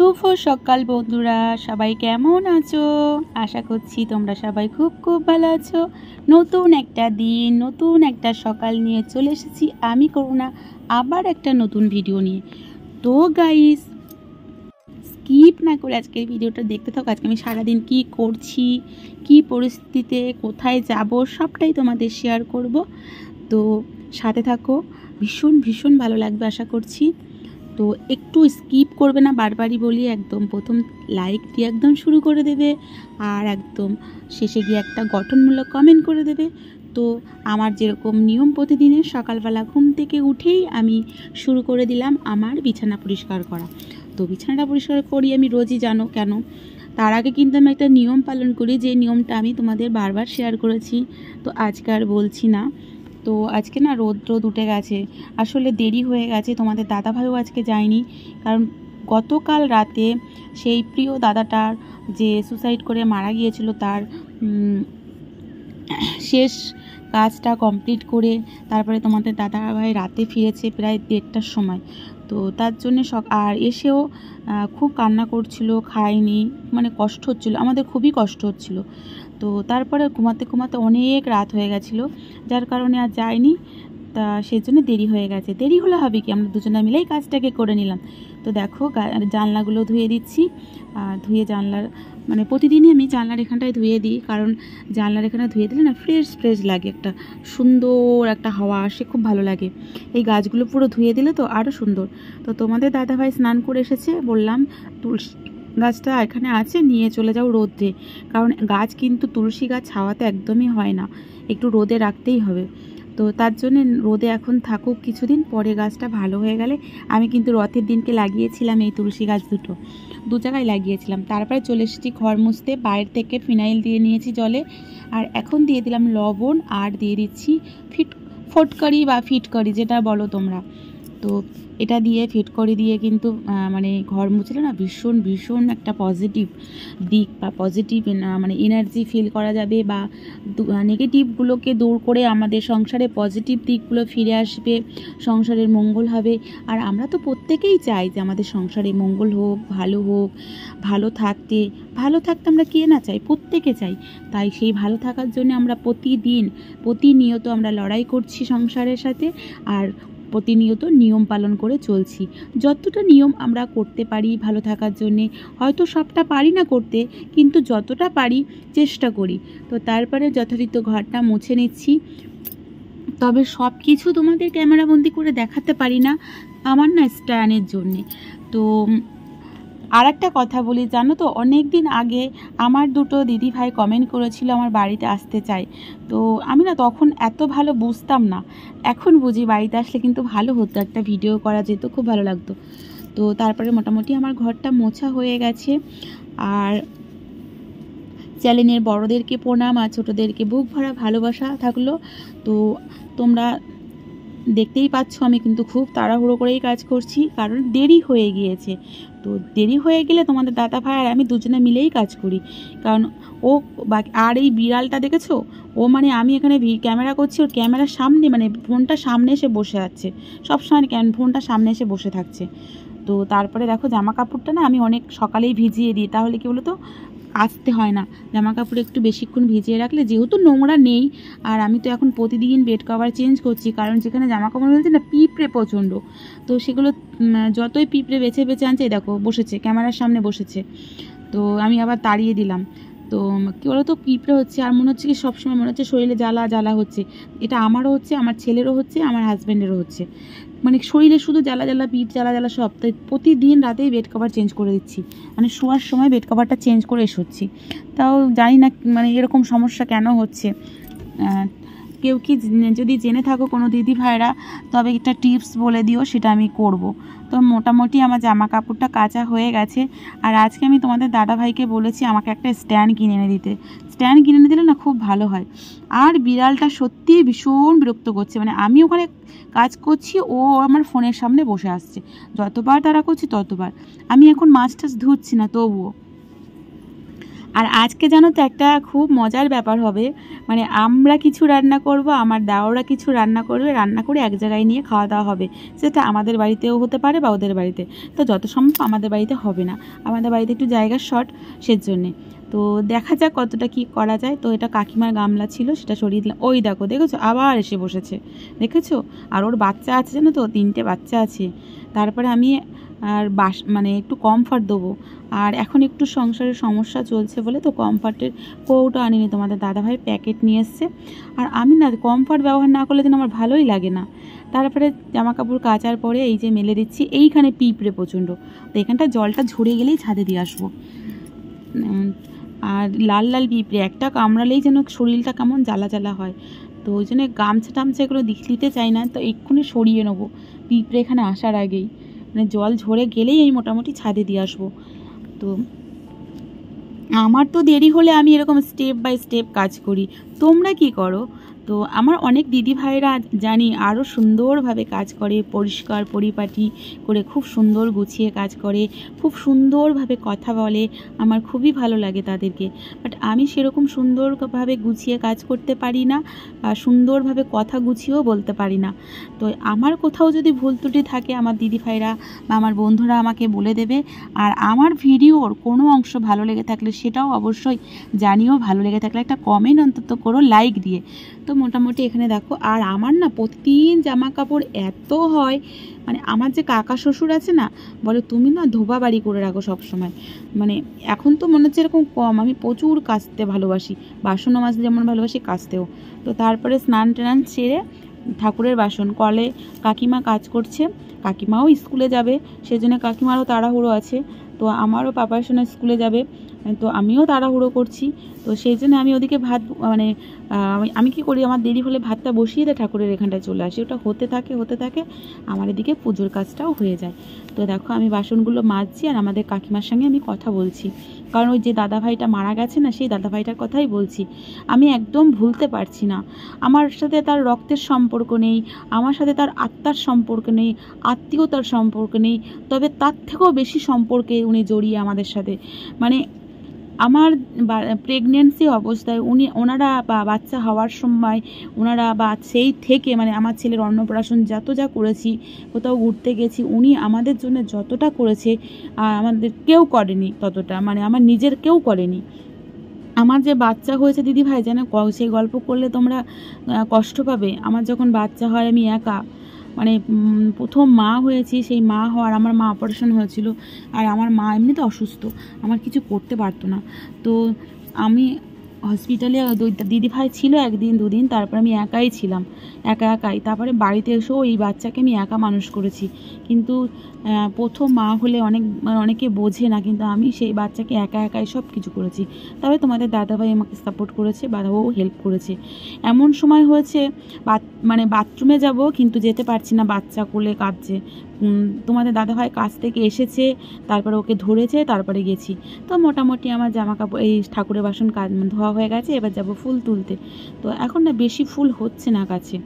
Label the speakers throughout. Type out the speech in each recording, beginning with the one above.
Speaker 1: শুভ সকাল বন্ধুরা, সবাই কেমন আছো? আশা করছি তোমরা সবাই খুব খুব ভালো আছো। নতুন একটা দিন, নতুন একটা সকাল নিয়ে চলে এসেছি আমি করুণা, আবার একটা নতুন ভিডিও নিয়ে। তো গাইস, স্কিপ না করে আজকের ভিডিওটা দেখতে থাকো। আজকে আমি সারাদিন কি করছি, কি পরিস্থিতিতে কোথায় যাব, সবটাই তোমাদের শেয়ার করব। তো সাথে থাকো, ভীষণ ভীষণ ভালো লাগবে আশা করছি। তো একটু স্কিপ করবে না, বারবারই বলি, একদম প্রথম লাইক দিয়ে একদম শুরু করে দেবে, আর একদম শেষে গিয়ে একটা গঠনমূলক কমেন্ট করে দেবে। তো আমার যেরকম নিয়ম প্রতিদিনের সকালবেলা ঘুম থেকে উঠেই আমি শুরু করে দিলাম আমার বিছানা পরিষ্কার করা। তো বিছানাটা পরিষ্কার করি আমি রোজই, জানো কেন। তার আগে কিন্তু আমি একটা নিয়ম পালন করি, যে নিয়মটা আমি তোমাদের বারবার শেয়ার করেছি, তো আজকে আর বলছি না। তো আজকে না রোদ উঠে গেছে, আসলে দেরি হয়ে গেছে, তোমাদের দাদাভাইও আজকে যায়নি, কারণ গতকাল রাতে সেই প্রিয় দাদাটার যে সুসাইড করে মারা গিয়েছিল, তার শেষ কাজটা কমপ্লিট করে তারপরে তোমাদের দাদাভাই রাতে ফিরেছে প্রায় 1:30টার সময়। তো তার জন্যে আর এসেও খুব কান্না করছিল, খায়নি, মানে কষ্ট হচ্ছিল, আমাদের খুবই কষ্ট হচ্ছিল। তো তারপরে ঘুমাতে ঘুমাতে অনেক রাত হয়ে গেছিলো, যার কারণে আর যায়নি। তা সেই জন্য দেরি হয়ে গেছে। দেরি হলে হবে কি, আমরা দুজনে মিলেই কাজটাকে করে নিলাম। তো দেখো জানলাগুলো ধুয়ে দিচ্ছি, ধুয়ে জানলার মানে প্রতিদিনই আমি জানলার এখানটায় ধুয়ে দিই, কারণ জানলার এখানে ধুয়ে দিলে না ফ্রেশ ফ্রেশ লাগে, একটা সুন্দর একটা হাওয়া আসে, খুব ভালো লাগে। এই গাছগুলো পুরো ধুয়ে দিলে তো আরও সুন্দর। তো তোমাদের দাদাভাই স্নান করে এসেছে, বললাম তুলসী গাছটা এখানে আছে, নিয়ে চলে যাও রোদে, কারণ গাছ কিন্তু তুলসী গাছ ছাওয়াতে একদমই হয় না, একটু রোদে রাখতেই হবে। তো তার জন্য রোদে এখন থাকুক কিছুদিন, পরে গাছটা ভালো হয়ে গেলে, আমি কিন্তু রথের দিনকে লাগিয়েছিলাম এই তুলসী গাছ দু জায়গায় লাগিয়েছিলাম। তারপরে চলে এসেছি ঘর মুছতে, বাইরে থেকে ফিনাইল দিয়ে নিয়েছি জলে, আর এখন দিয়ে দিলাম লবণ, আর দিয়ে দিচ্ছি ফটকরি বা ফিটকরি, যেটা বলো তোমরা। তো এটা দিয়ে ফিটকরি দিয়ে কিন্তু মানে ঘর মুছলে না ভীষণ ভীষণ একটা পজিটিভ দিক বা পজিটিভ মানে এনার্জি ফিল করা যাবে, বা নেগেটিভগুলোকে দূর করে আমাদের সংসারে পজিটিভ দিকগুলো ফিরে আসবে, সংসারের মঙ্গল হবে। আর আমরা তো প্রত্যেকেই চাই যে আমাদের সংসারে মঙ্গল হোক, ভালো থাকতে আমরা কে না চাই, প্রত্যেকে চাই। তাই সেই ভালো থাকার জন্য আমরা প্রতিনিয়ত আমরা লড়াই করছি সংসারের সাথে, আর প্রতিনিয়ত নিয়ম পালন করে চলছি। যতটা নিয়ম আমরা করতে পারি ভালো থাকার জন্যে, হয়তো সবটা পারি না করতে, কিন্তু যতটা পারি চেষ্টা করি। তো তারপরে যথারীতি ঘরটা মুছে নিচ্ছি। তবে সব কিছু তোমাদের ক্যামেরাবন্দি করে দেখাতে পারি না, আমার না স্ট্যান্ডের জন্যে। তো আর একটা কথা বলি, জানো তো, অনেক দিন আগে আমার দুটো দিদি ভাই কমেন্ট করেছিল আমার বাড়িতে আসতে চাই। তো আমি না তখন এত ভালো বুঝতাম না, এখন বুঝি বাড়িতে আসলে কিন্তু ভালো হতো, একটা ভিডিও করা যেত, খুব ভালো লাগতো। তো তারপরে মোটামুটি আমার ঘরটা মোছা হয়ে গেছে, আর চ্যানেলের বড়োদেরকে প্রণাম, আর ছোটোদেরকে বুক ভরা ভালোবাসা থাকলো। তো তোমরা দেখতেই পাচ্ছ আমি কিন্তু খুব তাড়াহুড়ো করেই কাজ করছি, কারণ দেরি হয়ে গিয়েছে। তো দেরি হয়ে গেলে তোমাদের দাদা ভাই আর আমি দুজনে মিলেই কাজ করি, কারণ ও আর এই বিড়ালটা দেখেছো, ও মানে আমি এখানে ক্যামেরা করছি, ওর ক্যামেরার সামনে মানে ফোনটা সামনে এসে বসে আছে, সবসময় ফোনটা সামনে এসে বসে থাকছে। তো তারপরে দেখো জামা কাপড়টা না আমি অনেক সকালেই ভিজিয়ে দিই, তাহলে কি বলো তো আসতে হয় না। জামা কাপড় একটু বেশিক্ষণ ভিজিয়ে রাখলে যেহেতু নোংরা নেই, আর আমি তো এখন প্রতিদিন বেড কভার চেঞ্জ করছি, কারণ যেখানে জামা কাপড় মেলছে না পিঁপড়ে প্রচণ্ড। তো সেগুলো যতই পিঁপড়ে বেছে বেছে আনছে, দেখো বসেছে ক্যামেরার সামনে বসেছে, তো আমি আবার তাড়িয়ে দিলাম। তো কী বলো তো, পিঁপড়ে হচ্ছে, আর মনে হচ্ছে কি সবসময় মনে হচ্ছে শরীরে জ্বালা জ্বালা হচ্ছে, এটা আমারও হচ্ছে, আমার ছেলেরও হচ্ছে, আমার হাজব্যান্ডেরও হচ্ছে, মানে শরীরে শুধু জ্বালা জ্বালা, পিঠ জ্বালা জ্বালা সব। তাই প্রতিদিন রাতেই বেড কভার চেঞ্জ করে দিচ্ছি, মানে শোয়ার সময় বেড কভারটা চেঞ্জ করে শুচ্ছি। তাও জানি না মানে এরকম সমস্যা কেন হচ্ছে। কেউ কি যদি জেনে থাকো কোনো দিদি ভাইরা, তবে একটা টিপস বলে দিও, সেটা আমি করব। তো মোটামুটি আমার জামা কাপড়টা কাচা হয়ে গেছে, আর আজকে আমি তোমাদের দাদা ভাইকে বলেছি আমাকে একটা স্ট্যান্ড কিনে এনে দিতে। স্ট্যান্ড কিনে এনে দিলে না খুব ভালো হয়। আর বিড়ালটা সত্যিই ভীষণ বিরক্ত করছে, মানে আমি ওখানে কাজ করছি, ও আমার ফোনের সামনে বসে আসছে, যতবার তারা করছি ততবার। আমি এখন মাছ টাছ ধুচ্ছি না, তবুও আর আজকে জানো তো একটা খুব মজার ব্যাপার হবে, মানে আমরা কিছু রান্না করব, আমার দাওরা কিছু রান্না করবে, রান্না করে এক জায়গায় নিয়ে খাওয়া দাওয়া হবে। সেটা আমাদের বাড়িতেও হতে পারে বা ওদের বাড়িতে, তো যত সম্ভব আমাদের বাড়িতে হবে না, আমাদের বাড়িতে একটু জায়গার শর্ট, সেজন্যে। তো দেখা যাক কতটা কি করা যায়। তো এটা কাকিমার গামলা ছিল, সেটা সরিয়ে দিলাম। ওই দেখো, দেখেছো আবার এসে বসেছে, দেখেছো? আর ওর বাচ্চা আছে জানো তো, 3টে বাচ্চা আছে। তারপরে আমি আর মানে একটু কমফর্ট দেবো। আর এখন একটু সংসারের সমস্যা চলছে বলে তো কমফর্টের কৌটো আনিনি, তোমাদের দাদাভাই প্যাকেট নিয়ে এসছে। আর আমি না কমফর্ট ব্যবহার না করলে যেন আমার ভালোই লাগে না। তারপরে জামা কাপড় কাচার পরে এই যে মেলে দিচ্ছি, এইখানে পিঁপড়ে প্রচণ্ড, তো এখানটা জলটা ঝরে গেলেই ছাদে দিয়ে আসবো। আর লাল লাল পিঁপড়ে, একটা কামড়ালেই যেন শরীরটা কেমন জ্বালা জ্বালা হয়। তো ওই জন্য গামছা টামছা এগুলো দিতে চাই না, তো এক্ষুনি সরিয়ে নেবো পিঁপড়ে এখানে আসার আগেই, মানে জল ঝরে গেলেই এই মোটামুটি ছাদে দিয়ে আসবো। তো আমার তো দেরি হলে আমি এরকম স্টেপ বাই স্টেপ কাজ করি, তোমরা কি করো? তো আমার অনেক দিদি ভাইরা জানি আরও সুন্দরভাবে কাজ করে, পরিষ্কার পরিপাটি করে খুব সুন্দর গুছিয়ে কাজ করে, খুব সুন্দরভাবে কথা বলে, আমার খুবই ভালো লাগে তাদেরকে। বাট আমি সেরকম সুন্দরভাবে গুছিয়ে কাজ করতে পারি না, বা সুন্দরভাবে কথা গুছিয়েও বলতে পারি না। তো আমার কোথাও যদি ভুল ত্রুটি থাকে আমার দিদি ভাইরা বা আমার বন্ধুরা আমাকে বলে দেবে। আর আমার ভিডিওর কোনো অংশ ভালো লেগে থাকলে সেটাও অবশ্যই জানিও, ভালো লেগে থাকলে একটা কমেন্ট অন্তত করো লাইক দিয়ে। তো মোটামুটি এখানে দেখো, আর আমার না প্রতিদিন জামা কাপড় এত হয়, মানে আমার যে কাকা শ্বশুর আছে না, বলে তুমি না ধোবা বাড়ি করে রাখো সব সময়। মানে এখন তো মনে হচ্ছে এরকম কম, আমি প্রচুর কাচতে ভালোবাসি, বাসনও মাজতে যেমন ভালোবাসি কাচতেও। তো তারপরে স্নান টান সেরে ঠাকুরের বাসন কলে কাকিমা কাজ করছে, কাকিমাও স্কুলে যাবে, সেজন্য কাকিমারও তাড়াহুড়ো আছে। তো আমারও পাপার সঙ্গে স্কুলে যাবে, তো আমিও তাড়াহুড়ো করছি। তো সেই জন্য আমি ওদিকে ভাত, মানে আমি কি করি, আমার দেরি হলে ভাতটা বসিয়ে দিয়ে ঠাকুরের এখানটায় চলে আসি, ওটা হতে থাকে আমার এদিকে পুজোর কাজটাও হয়ে যায়। তো দেখো আমি বাসনগুলো মাজছি আর আমাদের কাকিমার সঙ্গে আমি কথা বলছি, কারণ ওই যে দাদাভাইটা মারা গেছে না, সেই দাদাভাইটার কথাই বলছি। আমি একদম ভুলতে পারছি না, আমার সাথে তার রক্তের সম্পর্ক নেই, আমার সাথে তার আত্মার সম্পর্ক নেই, আত্মীয়তার সম্পর্ক নেই, তবে তার থেকেও বেশি সম্পর্কে উনি জড়িয়ে আমাদের সাথে। মানে আমার প্রেগনেন্সি অবস্থায় ওনারা বা বাচ্চা হওয়ার সময় ওনারা, বা সেই থেকে মানে আমার ছেলের অন্নপ্রাশন যা করেছি, কোথাও ঘুরতে গেছি, উনি আমাদের জন্য যতটা করেছে আমাদের কেউ করেনি ততটা, মানে আমার নিজের কেউ করেনি। আমার যে বাচ্চা হয়েছে দিদি ভাই, যেন সেই গল্প করলে তোমরা কষ্ট পাবে। আমার যখন বাচ্চা হয় আমি একা, মানে প্রথম মা হয়েছি, সেই মা হওয়ার, আমার মা অপারেশন হয়েছিল, আর আমার মা এমনিতে অসুস্থ, আমার কিছু করতে পারতো না। তো আমি হসপিটালে দিদি ভাই ছিল 1 দিন 2 দিন, তারপর আমি একাই ছিলাম, একাই। তারপরে বাড়িতে এসেও এই বাচ্চাকে আমি একা মানুষ করেছি। কিন্তু প্রথম মা হলে অনেকে বোঝে না, কিন্তু আমি সেই বাচ্চাকে একাই সব কিছু করেছি। তবে তোমাদের দাদাভাই আমাকে সাপোর্ট করেছে বা ও হেল্প করেছে। এমন সময় হয়েছে মানে বাথরুমে যাব কিন্তু যেতে পারছি না, বাচ্চা কোলে কাঁদছে। তোমাদের দাদাভাই কাছ থেকে এসেছে, তারপরে ওকে ধরেছে, তারপরে গেছি। তো মোটামুটি আমার জামা কাপড়, এই ঠাকুরের বাসন ধোয়া হয়ে গেছে, এবার যাব ফুল তুলতে। তো এখন না বেশি ফুল হচ্ছে না গাছে,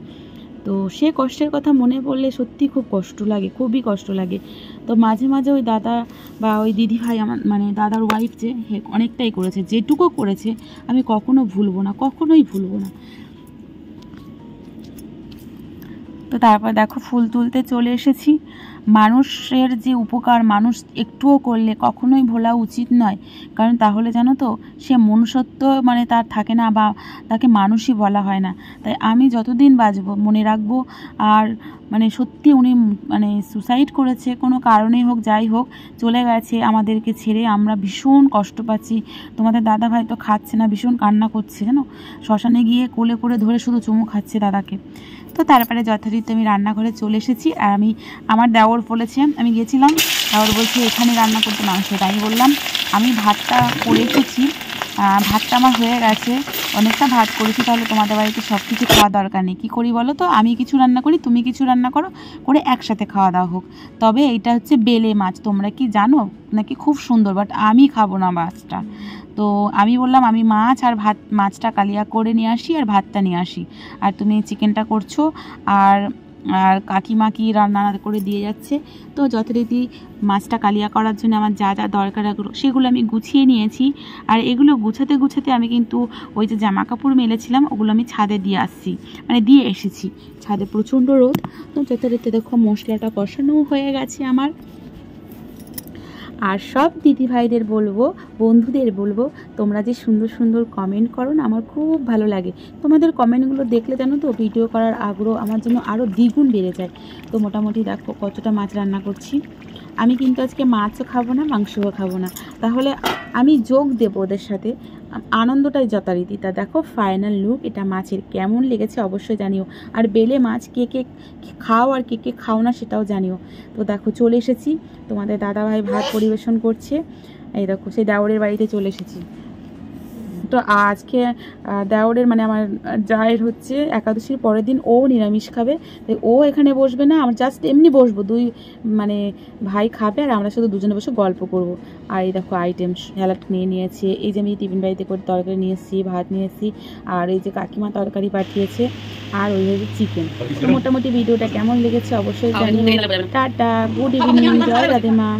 Speaker 1: তো সে কষ্টের কথা মনে পড়লে সত্যি খুব কষ্ট লাগে, খুবই কষ্ট লাগে। তো মাঝে মাঝে ওই দাদা বা ওই দিদি ভাই, আমার মানে দাদার ওয়াইফ যে অনেকটাই করেছে, যেটুকু করেছে আমি কখনো ভুলবো না, কখনোই ভুলবো না। তো তারপর দেখো ফুল তুলতে চলে এসেছি। মানুষের যে উপকার মানুষ একটুও করলে কখনোই ভোলা উচিত নয়, কারণ তাহলে জানো তো সে মনুষ্যত্ব মানে তার থাকে না, বা তাকে মানুষই বলা হয় না। তাই আমি যতদিন বাঁচবো মনে রাখবো। আর মানে সত্যি উনি মানে সুসাইড করেছে, কোনো কারণে হোক যাই হোক চলে গেছে আমাদেরকে ছেড়ে, আমরা ভীষণ কষ্ট পাচ্ছি। তোমাদের দাদা ভাই তো খাচ্ছে না, ভীষণ কান্না করছে জানো, শ্মশানে গিয়ে কোলে করে ধরে শুধু চুমু খাচ্ছে দাদাকে। তো তারপরে যথারীতি আমি রান্নাঘরে চলে এসেছি, আর আমার দেওর বলেছে, আমি গেছিলাম, দেওর বলছে এখানে রান্না করতে মাংস, তাই বললাম আমি ভাতটা করে এসেছি, ভাতটা আমার হয়ে গেছে, অনেকটা ভাত করেছি, তাহলে তোমাদের বাড়িতে সব কিছু খাওয়া দরকার নেই, কী করি বলো তো, আমি কিছু রান্না করি, তুমি কিছু রান্না করো, করে একসাথে খাওয়া দাওয়া হোক। তবে এইটা হচ্ছে বেলে মাছ, তোমরা কি জানো নাকি? খুব সুন্দর, বাট আমি খাবো না মাছটা। তো আমি বললাম আমি মাছ আর ভাত, মাছটা কালিয়া করে নিয়ে আসি আর ভাতটা নিয়ে আসি, আর তুমি চিকেনটা করছো। আর আর কাকিমা কি রান্না করে দিয়ে যাচ্ছে। তো যথারীতি মাছটা কালিয়া করার জন্য আমার যা যা দরকার সেগুলো আমি গুছিয়ে নিয়েছি। আর এগুলো গুছাতে গুছাতে আমি কিন্তু ওই যে জামা কাপড় মেলেছিলাম ওগুলো আমি ছাদে দিয়ে আসছি, মানে দিয়ে এসেছি। ছাদে প্রচণ্ড রোদ। তো যথারীতি দেখো মশলাটা কষানো হয়ে গেছে আমার। আর সব দিদিভাইদের বলবো, বন্ধুদের বলবো, তোমরা যে সুন্দর সুন্দর কমেন্ট করো না, আমার খুব ভালো লাগে। তোমাদের কমেন্টগুলো দেখলে জানো তো ভিডিও করার আগ্রহ আমার জন্য আরও দ্বিগুণ বেড়ে যায়। তো মোটামুটি দেখো কতটা মাছ রান্না করছি। আমি কিন্তু আজকে মাছও খাবো না, মাংসও খাবো না, তাহলে আমি যোগ দেবো ওদের সাথে। আনন্দটাই যথারীতি। তা দেখো ফাইনাল লুক। এটা মাছের কেমন লেগেছে অবশ্যই জানিও। আর বেলে মাছ কে কে খাও আর কে কে খাও না সেটাও জানিও। তো দেখো চলে এসেছি, তোমাদের দাদাভাই ভাত পরিবেশন করছে। এই দেখো সেই দেওরের বাড়িতে চলে এসেছি। তো আজকে দেওরের মানে আমার জায়ের হচ্ছে একাদশীর পরের দিন ও নিরামিষ খাবে, তাই ও এখানে বসবে না, আমরা জাস্ট এমনি বসবো, দুই মানে ভাই খাবে আর আমরা শুধু দুজনে বসে গল্প করব। আর এই দেখো আইটেম স্যালাড নিয়ে নিয়েছে, এই যে আমি টিফিন বাড়িতে করে তরকারি নিয়ে এসেছি, ভাত নিয়ে এসেছি, আর এই যে কাকিমা তরকারি পাঠিয়েছে, আর ওই হচ্ছে চিকেন। তো মোটামুটি ভিডিওটা কেমন লেগেছে অবশ্যই জানিও। টাটা, গুড ইভিনিং, জয় রাধে মা।